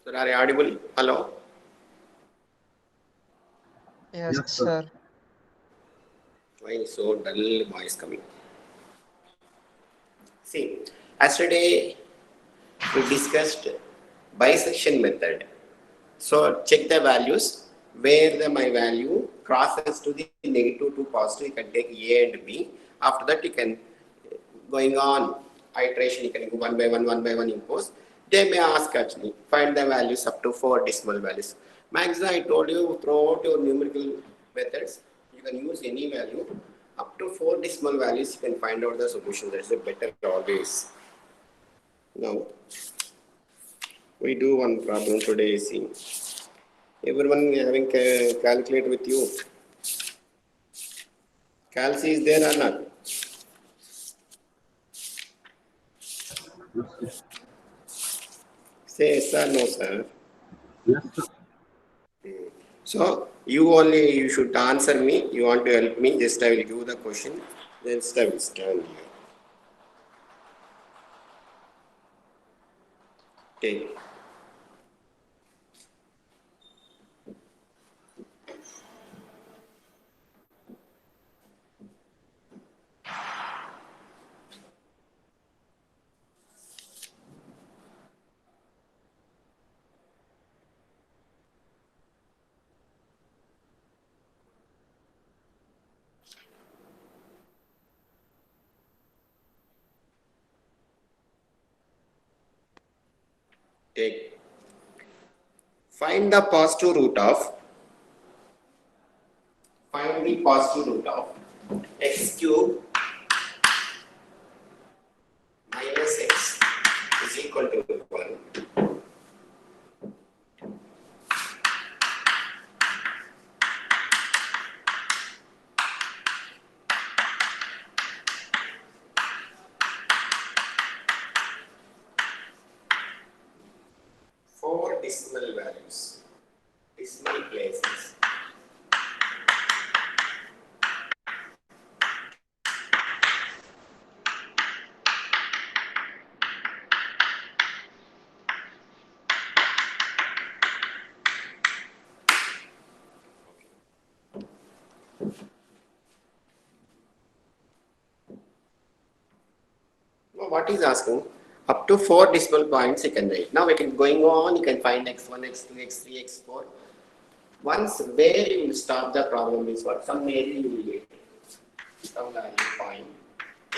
Sir, are you audible? Hello? Yes, sir. Why is so dull voice coming? See, yesterday we discussed bisection method. So check the values where my value crosses to the negative to positive. You can take A and B. After that, you can going on iteration. You can go one by one impose. They may ask actually find the values up to 4 decimal values. Maximum I told you throughout your numerical methods you can use any value up to 4 decimal values. You can find out the solution. That is a better always. Now we do one problem today. See. Everyone having calculate with you. Calci is there or not? Say yes or no, sir. Yes, sir. So you should answer me. You want to help me? Just I will give the question. Then I will stand here. Okay. Take. Find the positive root of x cube minus x is equal to 1. Four decimal values, decimal places. Now what is asking? Up to 4 decimal points you can write. Now we can going on, you can find x1, x2, x3, x4. Once where you will stop the problem is what? Some value you will get. Some value point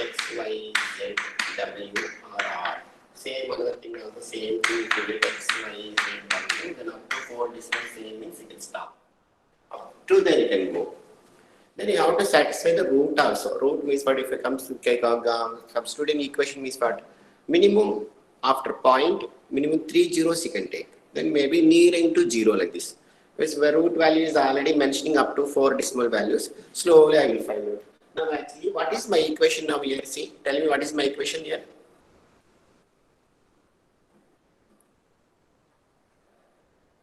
x, y, z, w or r. Same another thing also same thing if you get x, y, z, w, then up to 4 decimal same means it will stop. Up to then you can go. Then you have to satisfy the root also. Root means what if it comes to substituting equation means what? Minimum after point, minimum 3 zeros you can take. Then maybe nearing to 0 like this. Because the root value is already mentioning up to 4 decimal values. Slowly I will find out. Now actually what is my equation now here? See, tell me what is my equation here?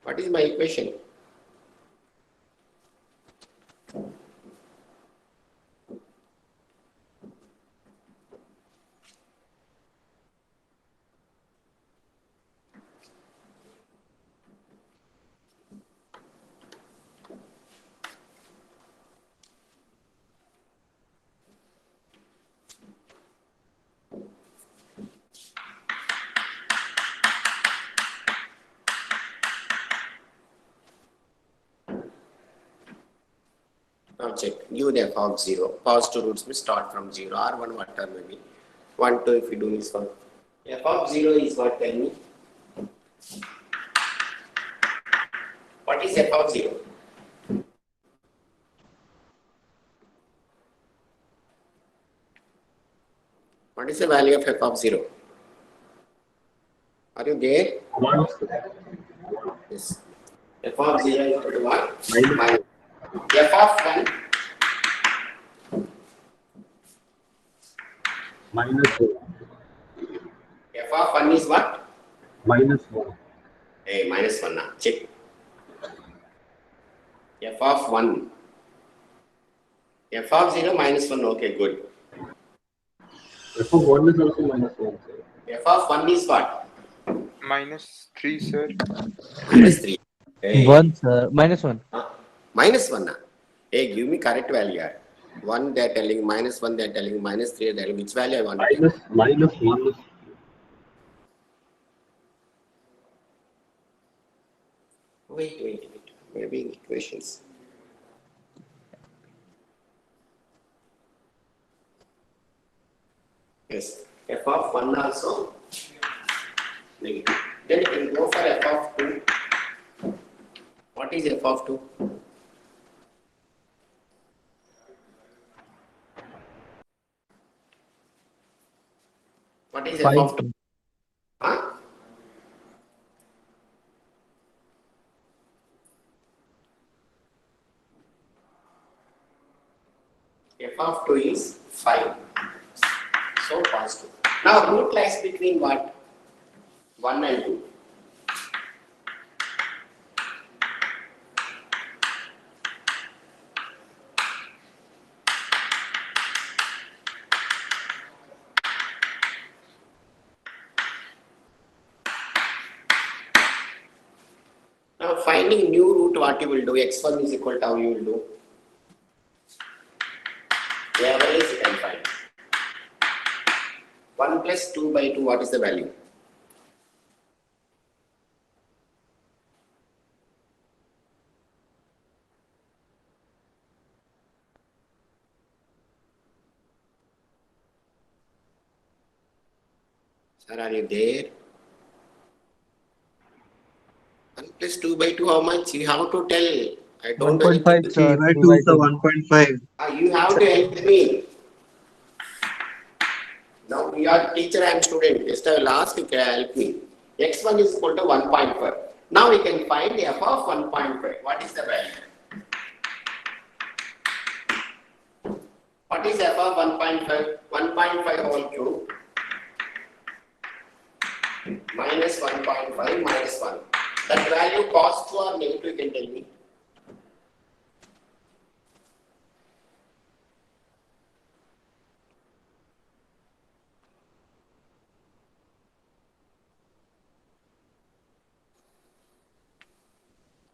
What is my equation? Now check. Give the f of 0. Positive roots will start from 0 or 1 whatever maybe. 1, 2 if you do this one. F of 0 is what? Tell me. What is f of 0? What is the value of f of 0? Are you there? 1. Yes. F of 0 is equal to what? Minus. F of 1. Minus 1. F of 1 is what? Minus 1. Hey, minus 1 now. Check. F of 1. F of 0 minus 1. Okay, good. F of 1 is also minus 1. Sir. F of 1 is what? -3, sir. -3. Hey, 1, sir. -1. -1. Hey, give me correct value here. 1 they're telling, -1 they're telling, -3 they're telling. Which value I want to take? minus 1 is Wait. Maybe equations. Yes. F of 1 also negative. Then you can go for f of 2. What is f of 2? What is f 5. of 2? Huh? F of 2 is 5. So positive. Now root lies between what? 1 and 2. Now finding new root, what you will do? X1 is equal to how you will do? The average you can find. 1 plus 2 by 2, what is the value? Sir, are you there? 1 plus 2 by 2, how much? You have to tell. I don't know 1.5, anything. sir. 3 by 3 2, by sir, 2. 1.5. You have to help me. Now you are teacher, I am student. Just I will ask you, help me. X1 is equal to 1.5. Now we can find f of 1.5. What is the value? What is f of 1.5? 1.5 whole cube minus 1.5 minus 1. That value positive or negative, you can tell me.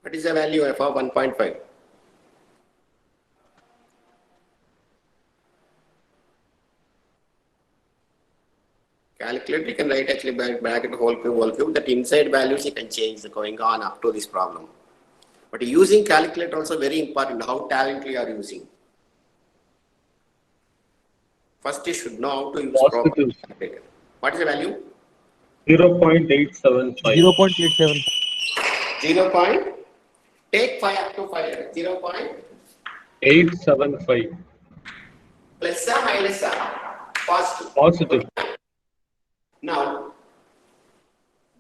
What is the value f of 1.5? Calculate, you can write actually bracket whole cube. That inside values you can change going on up to this problem. But using calculator also very important, how talented you are using. First you should know how to use proper positive calculator. What is the value? 0.875. 0.87. 0 point, take 5 up to 5, 0 point, 875. plus or minus or positive. Positive. Now,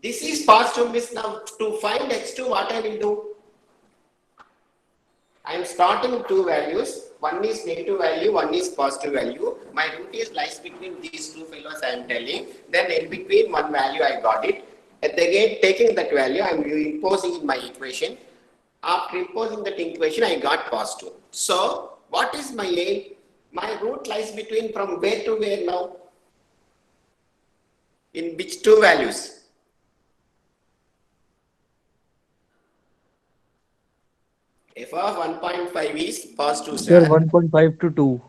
this is positive means now to find x2 what I will do? I am starting with two values. One is negative value, one is positive value. My root is lies between these two fellows I am telling. Then in between one value I got it. And again taking that value I am imposing in my equation. After imposing that equation I got positive. So what is my aim? My root lies between from where to where now? In which two values? F of 1.5 is positive, Sir, sir. 1.5 to 2.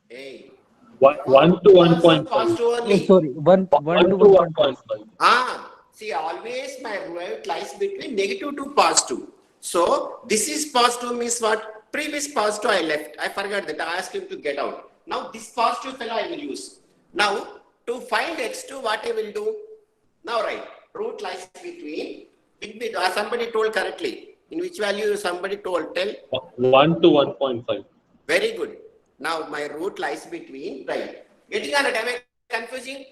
Hey. 1 to Also 1.5. positive Oh, only. sorry. 1 to 1 to 1.5. 1.5. See, always my root lies between negative to positive. So, this is positive means what? Previous positive I left. I forgot that. I asked him to get out. Now, this positive fellow I will use. Now, to find x2, what I will do? Now, right. Root lies between. Somebody told correctly. In which value somebody told? Tell. 1 to 1.5. Very good. Now, my root lies between. Right. Getting on it. Am I confusing?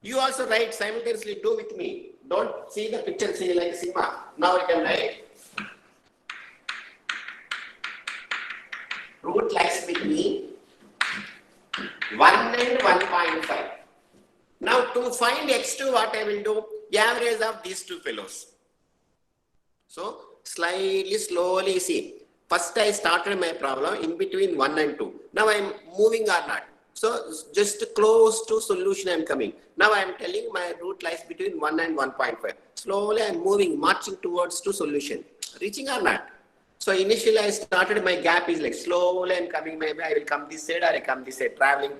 You also write simultaneously, do with me. Don't see the picture, see like cinema. Now you can write. Root lies between 1 and 1.5. Now to find x2, what I will do? Average of these two fellows. So slightly, slowly see. First I started my problem in between 1 and 2. Now I am moving or not. So just close to solution I'm coming. Now I'm telling my root lies between 1 and 1.5. Slowly I'm moving, marching towards to solution. Reaching or not? So initially I started, my gap is like slowly I'm coming, maybe I will come this side or I come this side, traveling.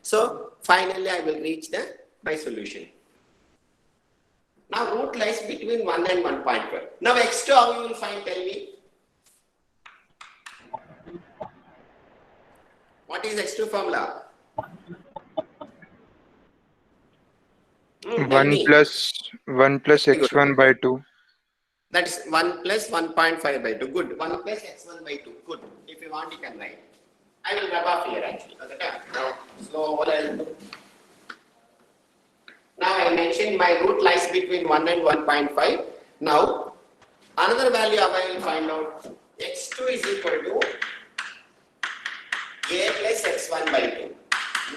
So finally I will reach my solution. Now root lies between 1 and 1.5. Now x2 how you will find, tell me? What is x2 formula? 1 plus x1 by 2. That is 1 plus 1.5 by 2. Good. 1 plus x1 by 2. Good. If you want, you can write. I will rub off here actually. Okay. Now, slowly. Now I mentioned my root lies between 1 and 1.5. Now, another value I will find out. x2 is equal to a plus x1 by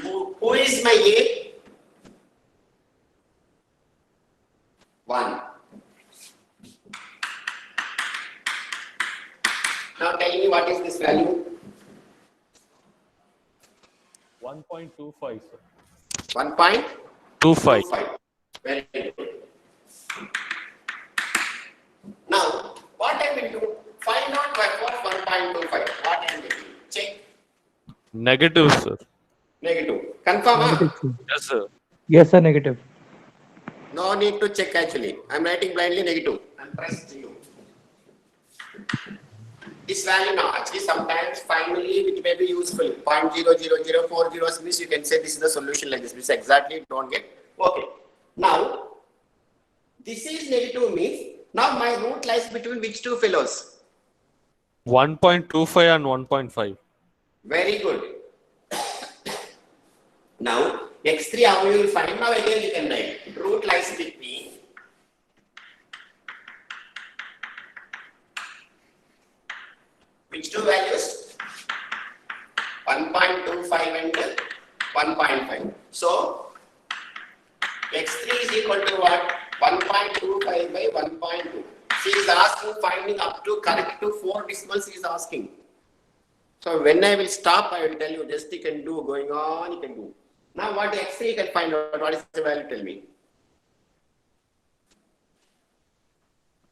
2. Who is my a? 1. Now tell me what is this value? 1.25, sir. 1.25. 25. Very good. Now, what I will do? Find out y of 1.25. What I will do? Check. Negative, sir. Negative. Confirm? Negative, sir. Yes, sir. Yes, sir, negative. No need to check actually. I am writing blindly negative. I am pressing you. This value now actually sometimes finally it may be useful. 0.00040 means you can say this is the solution like this. This exactly don't get. Okay. Now this is negative means now my root lies between which two fellows? 1.25 and 1.5. Very good. Now x3 how you will find? Now again you can write root lies between which two values? 1.25 and 1.5. So x3 is equal to what? 1.25 by 1.2. She is asking finding up to correct to 4 decimals he is asking. So when I will stop, I will tell you just you can do going on, you can do. Now what x3 you can find out? What is the value? Tell me.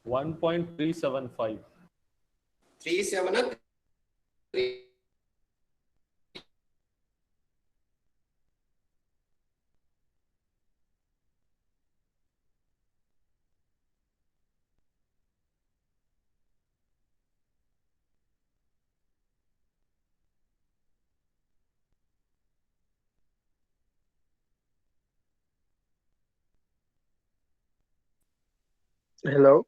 1.375. 37 and 3. Hello.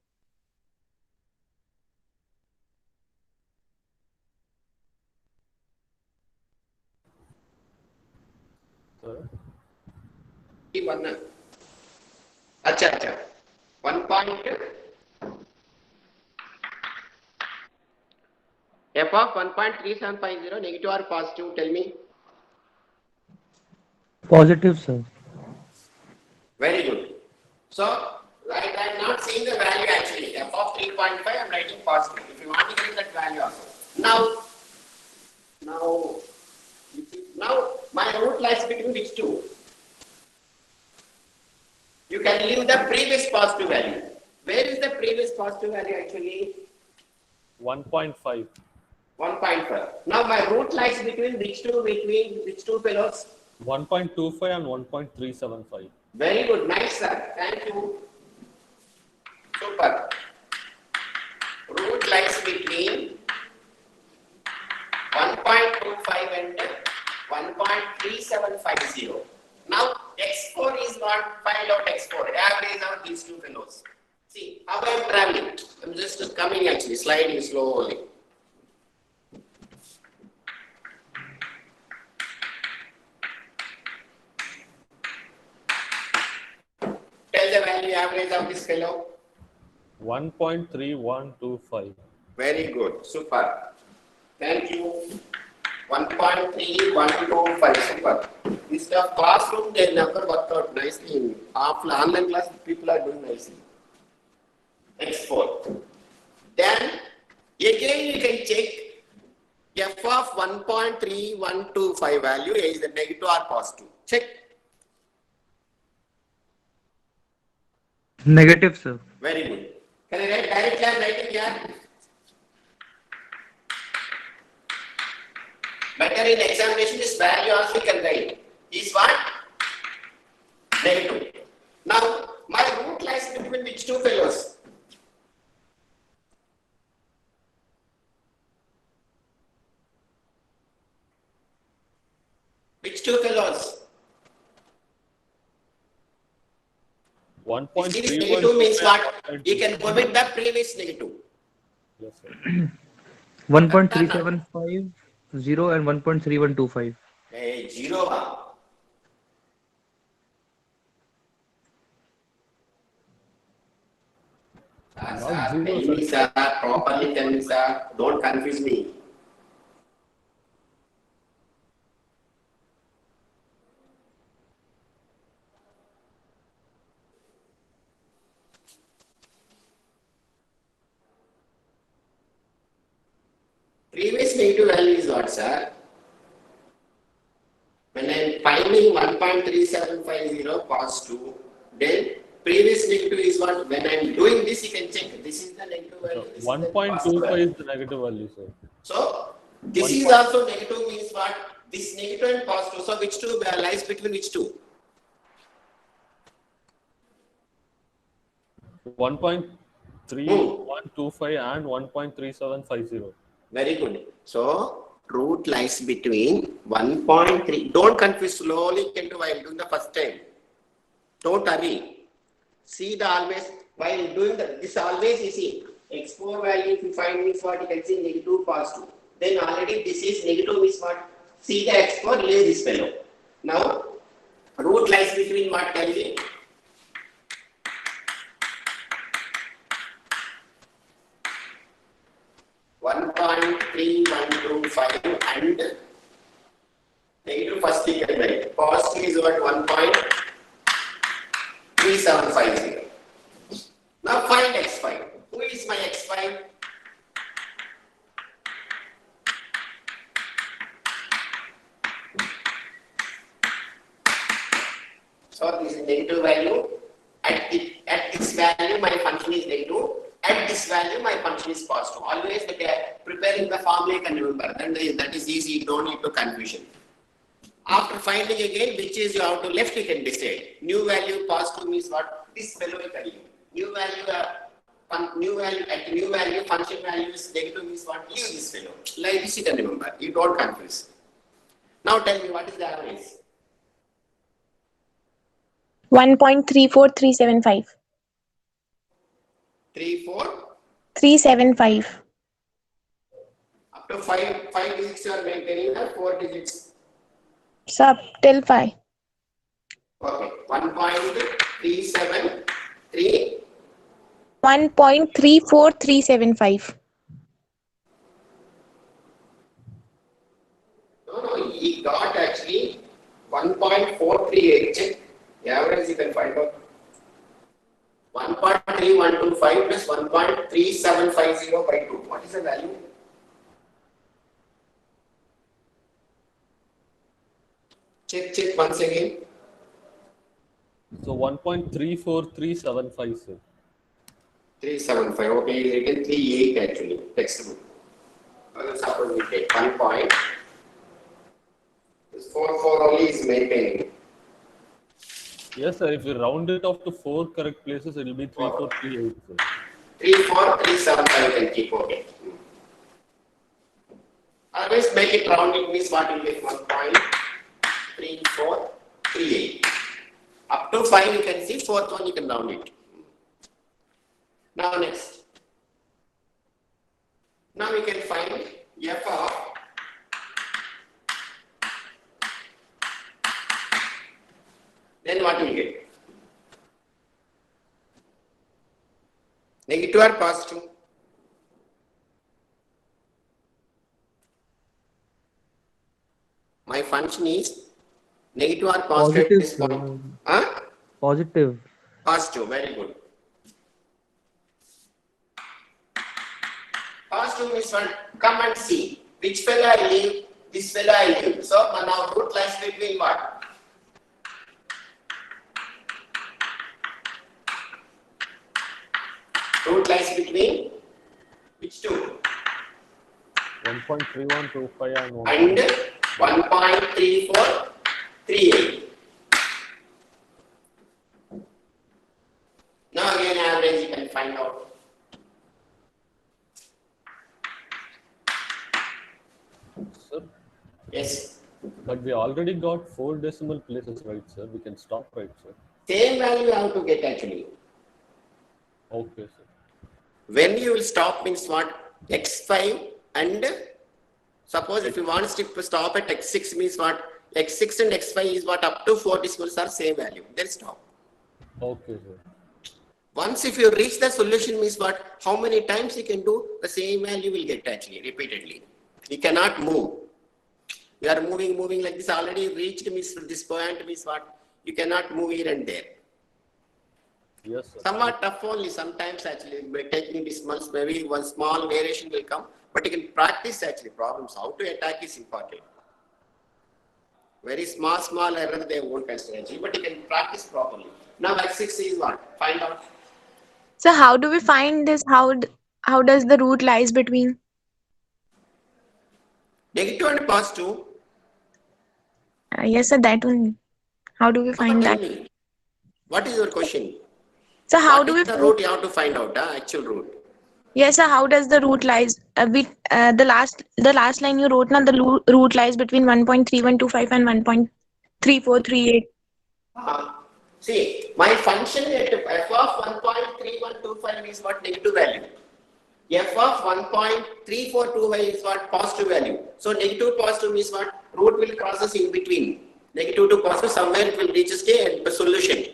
Sir. 1. Acha. 1 point. F of 1.3750 negative or positive? Tell me. Positive, sir. Very good. So, I am not seeing the value actually. F of 3.5, I am writing positive. If you want to get that value also. Now, my root lies between which two? You can leave the previous positive value. Where is the previous positive value actually? 1.5. 1.5. Now, my root lies between which two fellows? 1.25 and 1.375. Very good. Nice, sir. Thank you. Super. Root lies between 1.25 and 1.3750. Now, x4 is what? Find out x4. Average of these two fellows. See, how I am traveling. I am just coming actually, sliding slowly. Tell the value average of this fellow. 1.3125. Very good. Super. Thank you. 1.3125. Super. Instead of classroom, they never work out nicely. In online class, people are doing nicely. X4. Then, again you can check f of 1.3125 value is the negative or positive? Check. Negative, sir. Very good. Can I write directly? I'm writing here. Better in examination, this value also you can write. Is what? Negative. Now, my root lies between which two fellows? Which two fellows? If it is negative means what? You can omit the previous negative. Yes, sir. 1.3750 and 1.3125. Hey, zero. Not Sir, zero, tell sir. me, sir, properly tell me, sir. Don't confuse me. Previous negative value is what, sir? When I am finding 1.3750 positive, then previous negative is what? When I am doing this, you can check. This is the negative value. This is the positive 1.25 value. is the negative value, sir. So, this 1. is also negative means what? This negative and positive. So, which two lies between which two? 1.3125 and 1.3750. Very good. So, root lies between 1.3. Don't confuse slowly into while doing the first time. Don't hurry. See the always, while doing this always you see, x4 value if you find is what you can see negative positive. Then already this is negative is what? See the x4, leave this fellow. Now, root lies between what? Tell me. 1.3125 and negative first you can write. Positive is what? 1.3750. Now find x5. Who is my x5? So this is negative value. At this value, my function is negative. At this value, my function is positive. Always when they are preparing the formula, you can remember. Then that is easy. You don't need to confusion. After finding again, which is you have to left, you can decide. New value positive means what? This fellow you can leave. New value, at new value, function value is negative means what? Leave this fellow. Like this you can remember. You don't confuse. Now tell me what is the average? 1.34375. 3, 4. 375. Up to 5 digits you are maintaining or 4 digits? Sub till 5. Okay. 1.373. 1.34375. No, he got actually 1.438. Check. The average you can find out. 1.3125 plus 1.3750 by 2. What is the value? Check once again. So 1.34375, sir. 375. Okay, you written 38 actually. Textbook. Suppose we take 1 point. This 4 only is maintaining. Yes, sir. If you round it off to 4 correct places, it will be 3438, sir. 34375 can keep. Okay. Always make it rounding means what will be 1.3438. Up to 5 you can see, 4th one you can round it. Now next. Now we can find f of then what will you get? Negative or positive? My function is negative or positive at Positive, this point? sir. Huh? Positive. Positive, very good. Positive means what? Come and see. Which fellow I leave? this fellow I leave. So now root lies between what? Root lies between which two? 1.3125 and 1. And 1.3438. Now again average you can find out. Sir, Yes. but we already got 4 decimal places, right, sir? We can stop, right, sir? Same value you have to get actually. Okay, sir. When you will stop means what? X5 and suppose if you want to stop at X6 means what? X6 and X5 is what? Up to 4 decimals are same value. Then stop. Okay, sir. Once if you reach the solution means what? How many times you can do the same value will get actually repeatedly. You cannot move. You are moving like this already reached means this point means what? You cannot move here and there. Yes, sir. Somewhat tough only sometimes actually by taking decimals, maybe one small variation will come, but you can practice actually problems. How to attack is important. Very small error they won't consider actually, but you can practice properly. Now X6 is what? Find out. So how do we find this? How does the root lies between? Negative and positive. Yes, sir, that only. How do we find Tell that? me. What is your question? So how What do we is the find? root you have to find out, actual root? Yes, sir. How does the root lies? The last line you wrote, now the root lies between 1.3125 and 1.3438. See, my function at f of 1.3125 is what? Negative value. F of 1.3425 is what? Positive value. So negative positive means what? Root will crosses in between. Negative to positive, somewhere it will reach a state, the solution.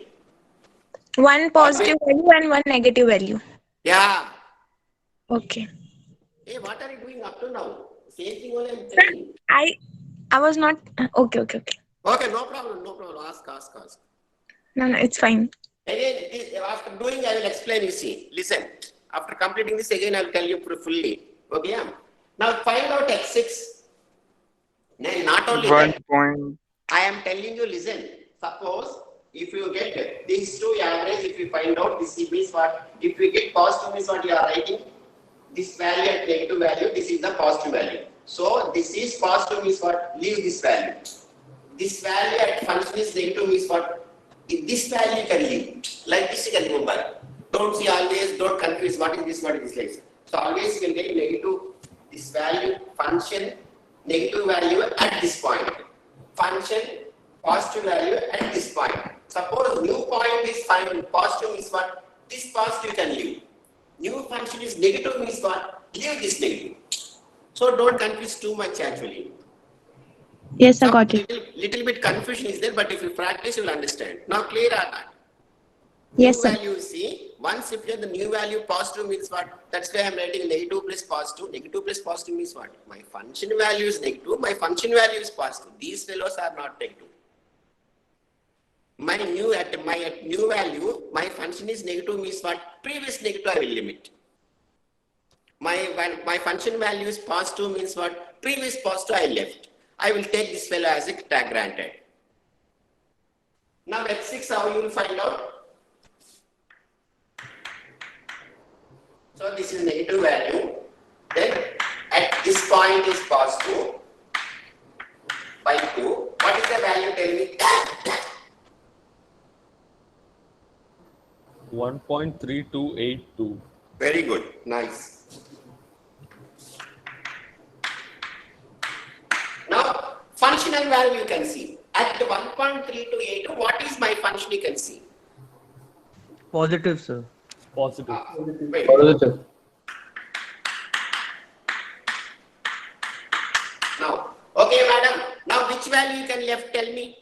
One positive value and one negative value. Yeah. Okay. Hey, what are you doing up to now? Same thing only I'm telling. I was not. Okay. Okay, no problem. Ask. No, it's fine. Again, after doing, I will explain. You see, listen. After completing this, again, I will tell you fully. Okay. Now find out X6. Then not only One that, point. I am telling you. Listen. Suppose if you get these two average, if you find out this means what? If you get positive means what you are writing. This value and negative value. This is the positive value. So this is positive means what? Leave this value. This value at function is negative means what? In this value you can leave. Like this you can remember. Don't see always, don't confuse what is this, like. So always you can get negative, this value, function, negative value at this point. Function, positive value at this point. Suppose new point is fine, positive means what? This positive you can leave. New function is negative means what? Leave this negative. So don't confuse too much actually. Yes, I got it. Little bit confusion is there, but if you practice, you will understand. Now clear or not? Yes, New sir. value, see, once if you have the new value positive means what? That's why I am writing negative plus positive. Negative plus positive means what? My function value is negative, my function value is positive. These fellows are not negative. My new value, my function is negative means what? Previous negative I will limit. My function value is positive means what? Previous positive I left. I will take this fellow as a tag granted. Now X6 how you will find out? So this is negative value. Then at this point is positive by 2. What is the value? Tell me. 1.3282. Very good. Nice. Now functional value you can see. At 1.328, what is my function you can see? Positive, sir. Positive. Wait. Now, okay, madam. Now, which value you can left? Tell me.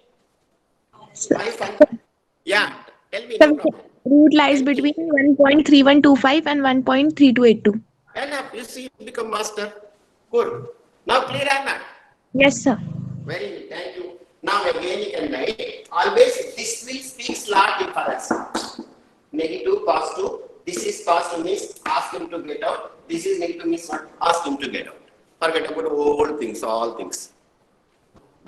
My function. Yeah, tell me. No problem. Root lies between 1.3125 and 1.3282. Enough. You see, you become master. Good. Now, clear or not? Yes, sir. Very good. Thank you. Now, again, you can write. Always, this will speaks lot difference. Negative, positive. This is positive means ask him to get out. This is negative means what? Ask him to get out. Forget about all things.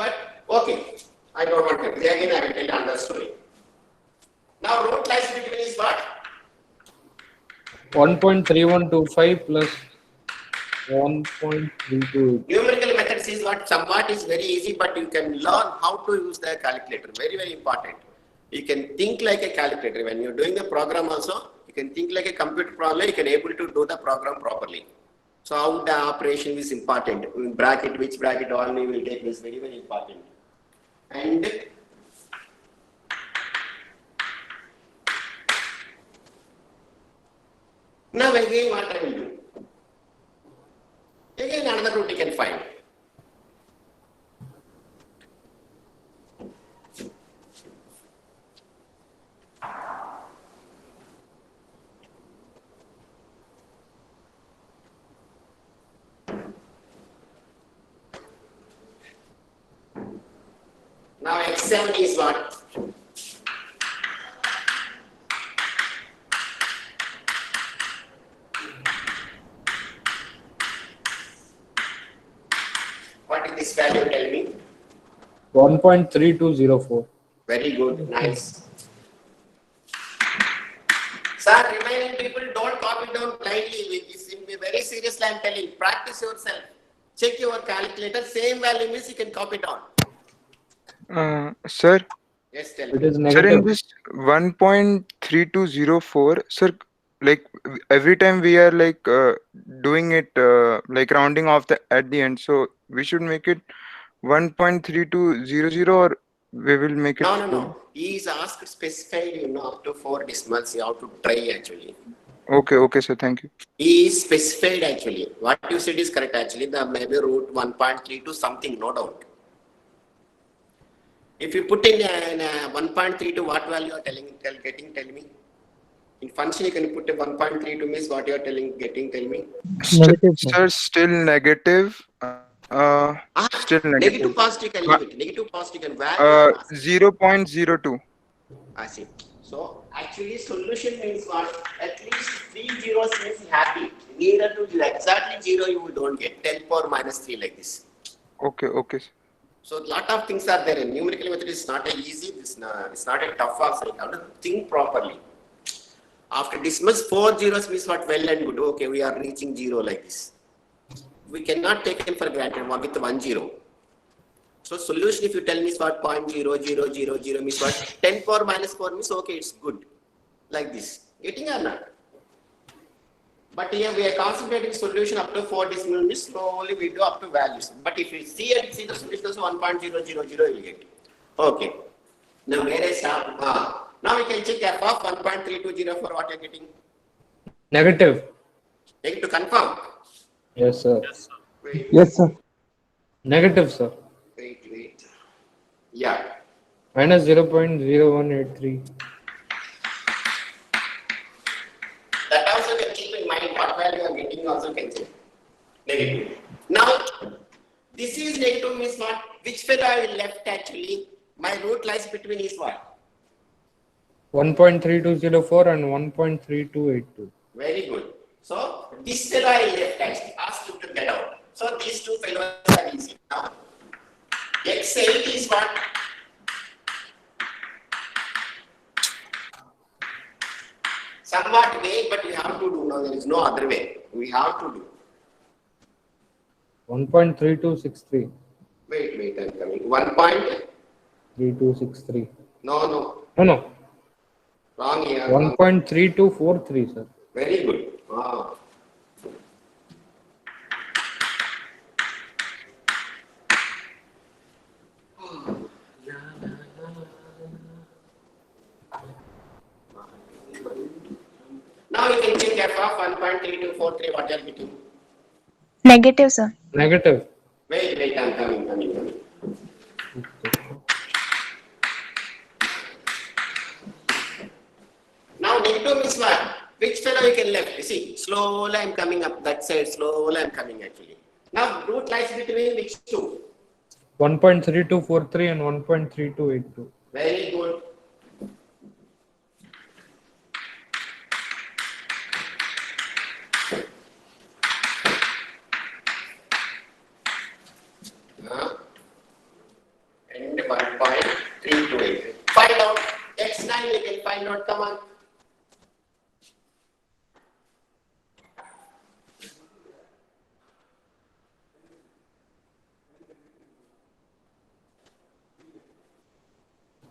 But okay, I don't want to. Again, I will tell you another story. Now, root lies between is what? 1.3125 plus 1.328. Numerical methods is what somewhat is very easy, but you can learn how to use the calculator. Very, very important. You can think like a calculator. When you're doing the program also, you can think like a computer program, you can able to do the program properly. So how the operation is important. In bracket, which bracket only will take is very, very important. And now again what I will do? Again another root you can find. Now x7 is what? What is this value, tell me? 1.3204. Very good, nice. Sir, remaining people don't copy down blindly. Very seriously I am telling, practice yourself. Check your calculator, same value means you can copy down. Sir, Yes, tell It me. is sir, in negative. this 1.3204, sir, like every time we are like doing it like rounding off the at the end, so we should make it 1.3200 or we will make it No, no, full. no. He is asked specified, up to 4 decimals. You have to try actually. Okay, sir, thank you. He is specified actually. What you said is correct actually. The maybe root 1.32 something, no doubt. If you put in 1.32, what value you are getting, tell me. In function, you can put a 1.32 means what you are getting, tell me. Negative, sir. Sir, still negative. Still Negative negative. positive can leave it. Negative positive can value I am asking. 0.02. I see. So actually solution means what? At least 3 zeros means happy. Neither to exactly 0 you don't get. 10 power minus 3 like this. Okay, sir. So a lot of things are there. In numerical method is not a easy. It's not a tough also. You have to think properly. After dismiss 4 zeros means what? Well and good. Okay, we are reaching 0 like this. We cannot take it for granted with 1 0. So solution, if you tell me is what 0.0000 means what 10 power minus 4 means okay, it's good. Like this. Getting or not? But here we are concentrating solution up to 4 decimal means slowly we do up to values. But if you see the solution is 1.000 you will get. Okay. Now where I stop? Now we can check f of 1.320 for what you are getting. Negative. Take to confirm. Yes, sir. Wait. Yes, sir. Negative, sir. Wait. Yeah. Minus 0.0183. That also can keep in mind what value you are getting also can check. Negative. Now, this is negative means what? Which fellow I will left actually? My root lies between is what? 1.3204 and 1.3282. Very good. So, this fellow I left actually. Ask you to get out. So, these two fellows are easy. Now, x8 is what? Somewhat vague, but we have to do. Now, there is no other way. We have to do. 1.3263. Wait, I'm coming. 1 point? 3263. No. No. Wrong here. Wrong. 1.3243, sir. Very good. Wow. Now you can check f of 1.3243 what you are getting. Negative, sir. Negative. Wait, I'm coming. Now negative means what? Which fellow you can left? You see, slowly I'm coming up that side, slowly I'm coming actually. Now root lies between which two? 1.3243 and 1.3282. Very good.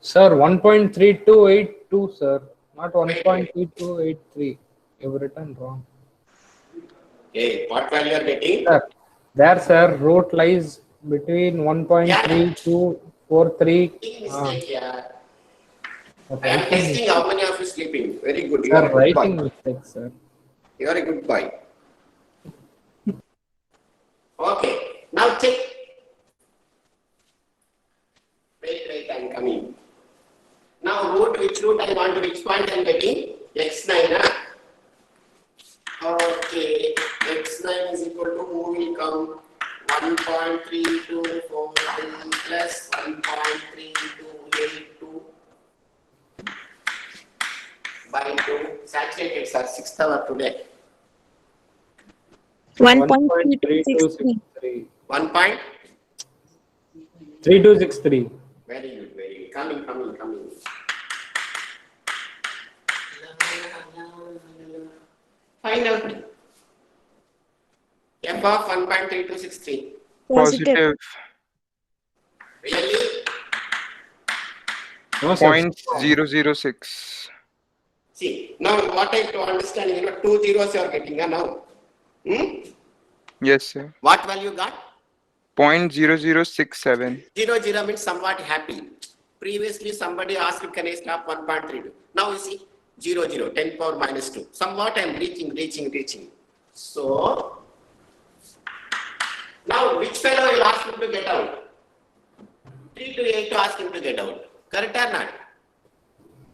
Sir, 1.3282, sir, not 1.3283. You've written wrong. Okay, what value you are getting? Sir, there, sir, root lies between 1.3243. Mistake, yeah. I am Writing testing mistake. how many of you sleeping. Very good. You Sir, are a good writing boy. mistake, sir. You are a good boy. Okay. Now check. Wait, I am coming. Now which root I want, which point I am getting? X9. Huh? Okay. X9 is equal to who will come? 1.3243 plus 1.3282 by 2. Saturated, sir. 6th hour today. 1.3263. 1.3263. 1 point. 3263. Very good, very good. Coming. Find out. F of 1.3263. Positive. Positive Really? No, sir. 0.006. See, now what I have to understand, 2 zeros you are getting now. Yes, sir. What value you got? 0.0067. 0 means somewhat happy. Previously, somebody asked, can I stop 1.32? Now you see, 10 power minus 2. Somewhat I am reaching. So, now which fellow will ask him to get out? 3 to 8 to ask him to get out. Correct or not?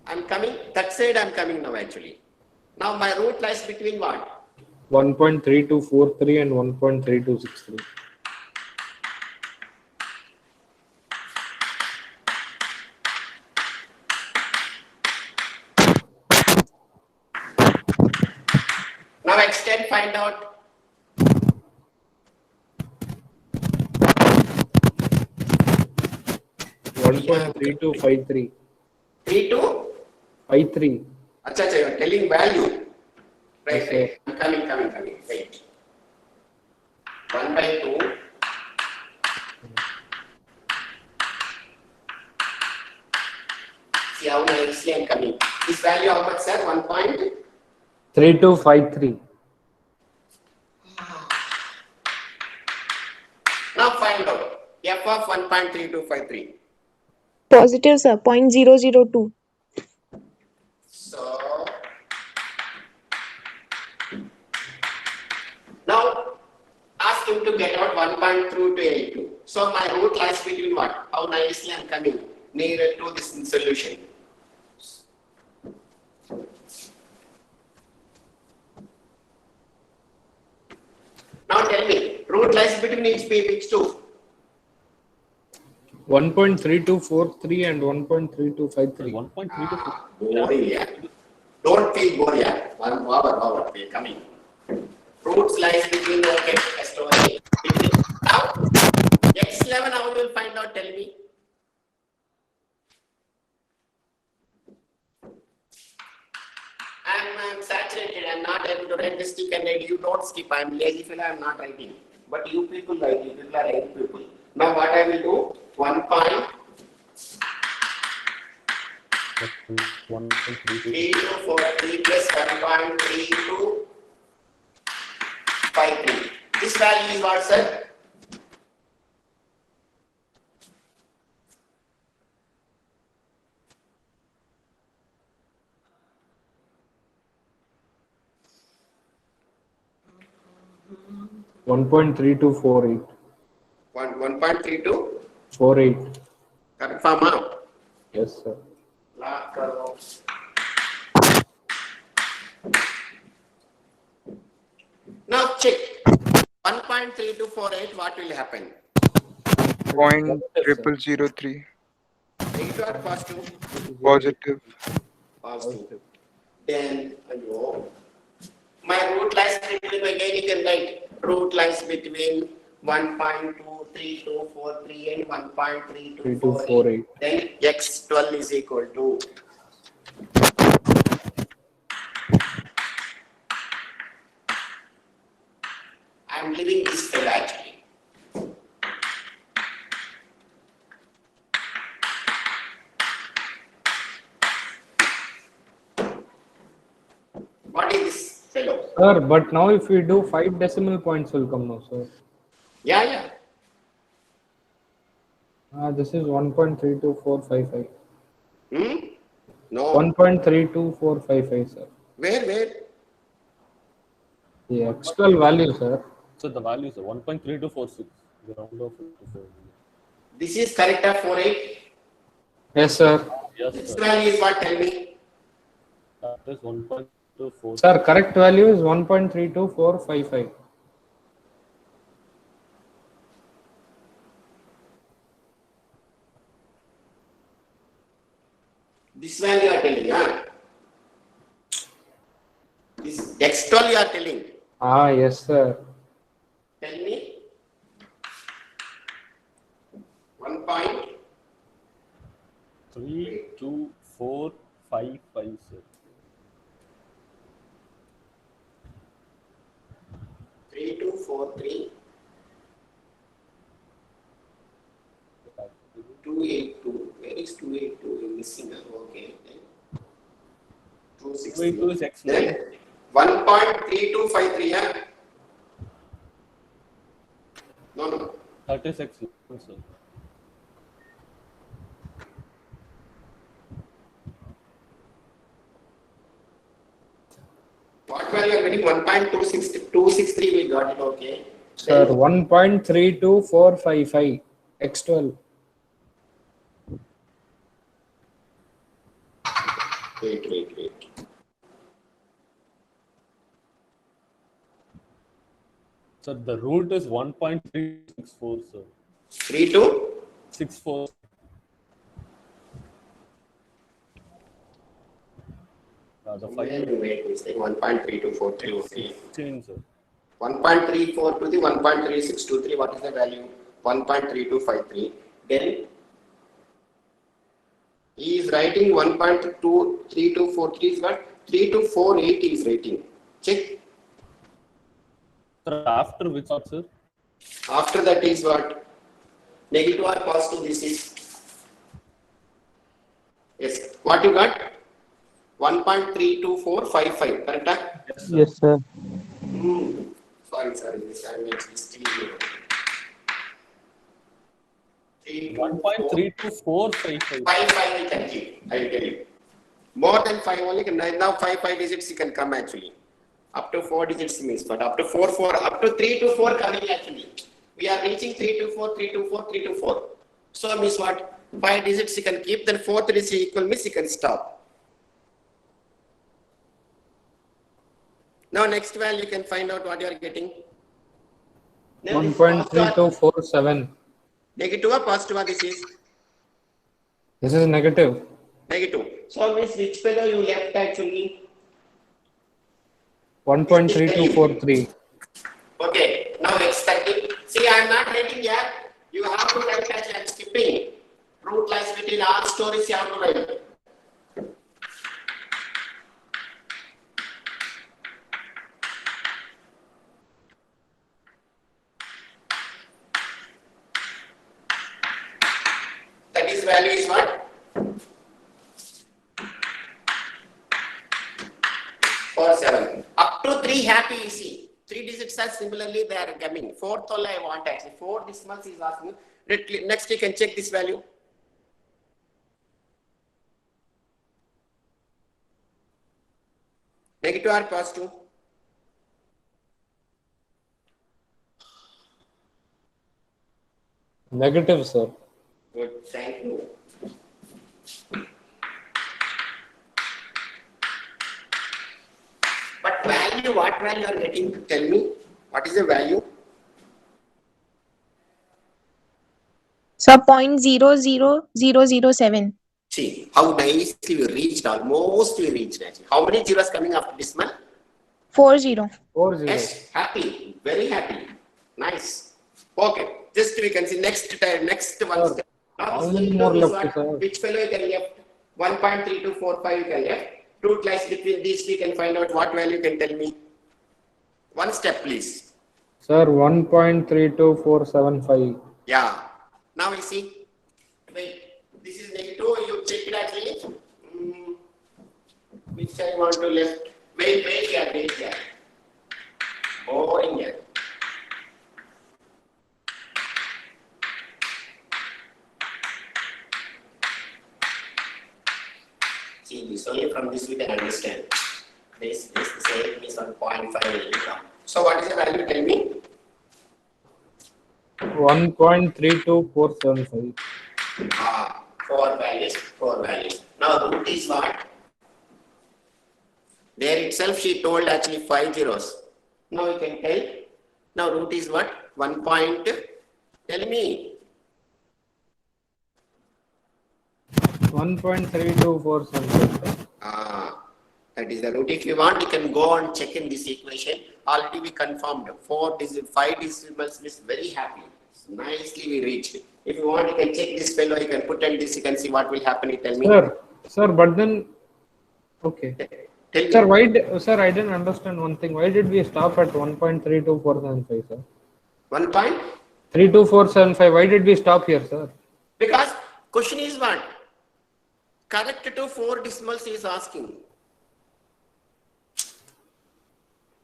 I am coming, that side I am coming now actually. Now my root lies between what? 1.3243 and 1.3263. Now extend, find out. 1.3253. 3 to? 53. Acha, you are telling value. Yes, Right. I'm coming. Wait. 1 by 2. See how nicely I'm coming. This value how much, sir? 1 point? 3253. Now find out. F of 1.3253. Positive, sir. 0.002. So, now ask him to get out 1.3282. So my root lies between what? How nicely I'm coming nearer to this solution. Now tell me, root lies between which two? 1.3243 and 1.3253. 1.32. Boring, yeah. Don't feel bored, yeah. 1 hour, we are coming. Roots lies between the story. Now, X11, how you will find out, tell me. I'm saturated, I'm not able to write the stick and write. You don't skip, I'm lazy fellow, I'm not writing. But you people write, you people are writing people. Now what I will do, 1 point. 1.32. 3243 plus 1.3253. This value is what, sir? One 1.3248. 1.32? 48. Confirm, huh? Yes, sir. Lock करो. Now check 1.3248. What will happen? Point triple zero three. Negative or positive? Positive. Positive. Then my root lies between, again you can write root lies between 1.23243 and 1.3248. 3248. Then x12 is equal to I am leaving this cell actually. Sir, but now if we do 5 decimal points will come now, sir. Yeah. This is 1.32455. No. 1.32455, sir. Where? The actual value, sir. So the value is 1.3246. The round off to 4. This is correct of 48. Yes, sir. Yes, This sir. value is what? Tell me. That is 1.24. Sir, correct value is 1.32455. This value you are telling, huh? This Dextol you are telling. Yes, sir. Tell me. 1 point. 32455, sir. 3243. 282. Where is 282? You're missing. Okay. 260. 282 is X9. Then 1.3253. Yeah? No. That is X11, sir. What value you are getting? 1.263. We got it. Okay. Sir, 1.32455. X12. Wait. So the root is 1.364, sir. 32. 64. The 5 Wait. It's like 1.3243. Okay. 16, sir. 1.34 to the 1.3623. What is the value? 1.3253. Then he is writing 1.23243 is what? 3248 is writing. Check. Sir, after which part, sir? After that is what? Negative or positive this is? Yes. What you got? 1.32455. Correct? Yes, sir. Sorry. This I'm actually stealing. 1.32455. 5 we can keep. I will tell you. More than 5 only. Now 5 digits you can come actually. Up to 4 digits means, but up to 4, up to 3 to 4 coming actually. We are reaching 3 to 4, 3 to 4, 3 to 4. So means what? 5 digits you can keep, then 4th digit equal means you can stop. Now next value you can find out what you are getting. 1.3247. Negative or positive or this is? This is negative. Negative. So means which fellow you left actually? 1.3243. Okay, now expect it. See, I am not writing here. You have to write as I am skipping. Root lies between all stories you have to write. That is value is what? 47. Up to 3 happy you see. 3 digits are similarly they are coming. 4th all I want actually. 4 decimals is asking. Next you can check this value. Negative or positive? Negative, sir. Good, thank you. But value, what value you are getting? Tell me. What is the value? So 0.00007. See, how nicely we reached, almost we reached actually. How many zeros coming after this month? 40. 40. Yes, happy, very happy. Nice. Okay, just we can see next one step. Now How this many value more is left, what? sir? Which fellow you can left? 1.3245 you can left. Root lies between these we can find out what value you can tell me. One step please. Sir, 1.32475. Yeah. Now we see. Wait, this is negative. You check it actually. Which I want to left. Wait here. Boring here. See, this only from this we can understand. This same is 1.5. So what is the value? Tell me. 1.32475. Four values. Now root is what? There itself she told actually 5 zeros. Now you can tell. Now root is what? 1 point. Tell me. 1.3247. That is the root. If you want, you can go and check in this equation. Already we confirmed 5 decimals is very happy. Nicely we reached. If you want, you can check this fellow. You can put in this. You can see what will happen. You tell me. Sir, but then, okay. Tell me. Sir, sir, I didn't understand one thing. Why did we stop at 1.32475, sir? 1 point. 32475. Why did we stop here, sir? Because question is what? Correct to 4 decimals is asking.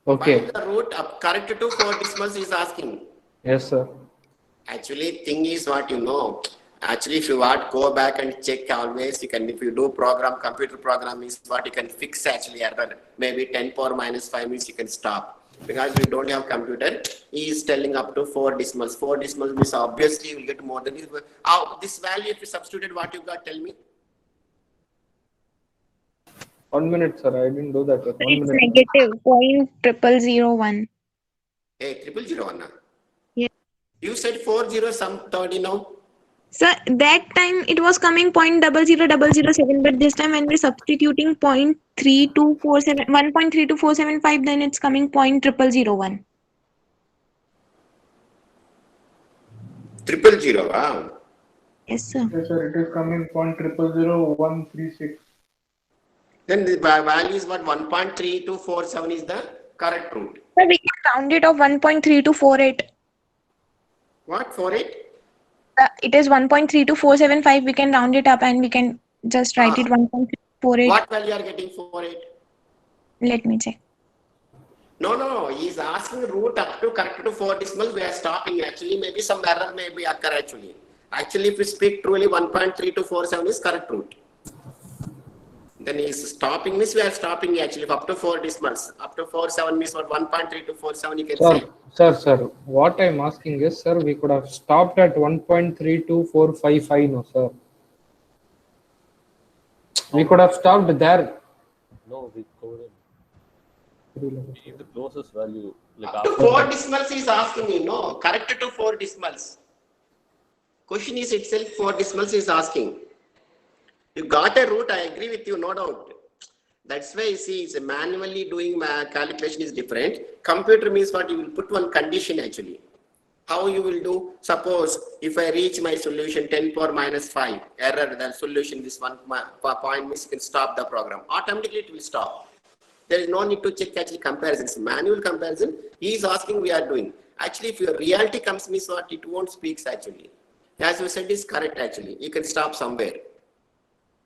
Okay. Find the root of correct to 4 decimals is asking. Yes, sir. Actually, thing is what you know. Actually, if you want, go back and check always. You can, if you do computer program is what you can fix actually error. Maybe 10 power minus 5 means you can stop. Because we don't have computer, he is telling up to 4 decimals. 4 decimals means obviously you will get more than this. This value, if you substitute what you got, tell me. 1 minute, sir. I didn't do that yet. 1 It's minute. negative 0.0001. Hey, 001. Yeah. You said 40 some 30 now. So that time it was coming 0.00007, but this time when we're substituting 1.32475, then it's coming 0.0001. 000. Wow. Yes, sir. Yes, sir. It is coming 0.000136. Then the value is what? 1.3247 is the correct root. So we can round it off 1.3248. What? 48? It is 1.32475. We can round it up and we can just write it 1.348. What value are getting 48? Let me check. No. He is asking root up to correct to 4 decimals. We are stopping actually. Maybe some error may be occur actually. Actually, if we speak truly, 1.3247 is correct root. Then he is stopping means we are stopping actually up to 4 decimals. Up to 47 means what? 1.3247 you can say. Sir. What I'm asking is, sir, we could have stopped at 1.32455, no, sir. We could have stopped there. No, we couldn't. We need the closest value. Like Up to 4 decimals is asking me, no, correct to 4 decimals. Question is itself 4 decimals is asking. You got a root, I agree with you, no doubt. That's why you see, it's manually doing calculation is different. Computer means what? You will put one condition actually. How you will do? Suppose if I reach my solution 10 power minus 5, error, the solution this one point means you can stop the program. Automatically it will stop. There is no need to check actually comparisons. Manual comparison, he is asking, we are doing. Actually, if your reality comes means what? It won't speak actually. As you said, is correct actually. You can stop somewhere.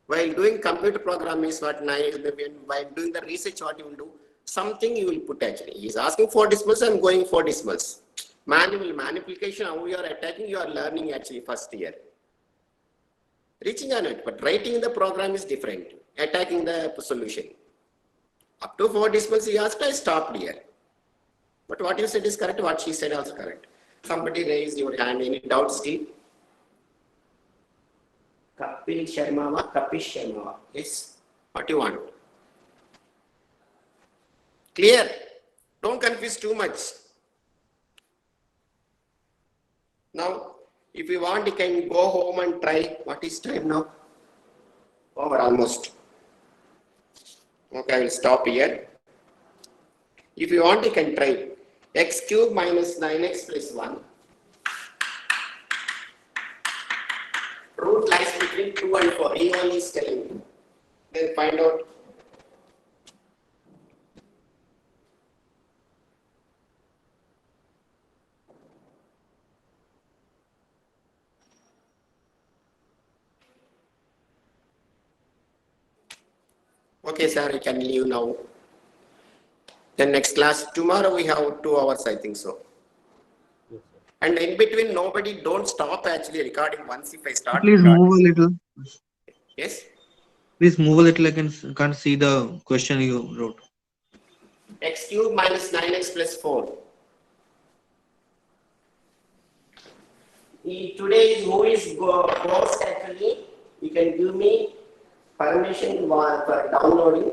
While doing computer program is what while doing the research, what you will do, something you will put actually. He is asking 4 decimals, I'm going 4 decimals. Manual manipulation, how you are attacking, you are learning actually first year. Reaching on it, but writing the program is different. Attacking the solution. Up to 4 decimals he asked, I stopped here. But what you said is correct, what she said also correct. Somebody raised your hand, any doubts still? Kapish Sharma. Yes. What do you want? Clear? Don't confuse too much. Now, if you want, you can go home and try. What is time now? Over almost. Okay, I will stop here. If you want, you can try. X cube minus 9x plus 1. Root lies between 2 and 4. He only is telling me. Then find out. Okay, sir, you can leave now. Then next class, tomorrow we have 2 hours, I think so. Yes, sir. And in between, nobody don't stop actually recording once if I start Please recording. move a little. Yes? Please move a little. I can't see the question you wrote. X cube minus 9x plus 4. Today is who is host actually? You can give me permission for downloading.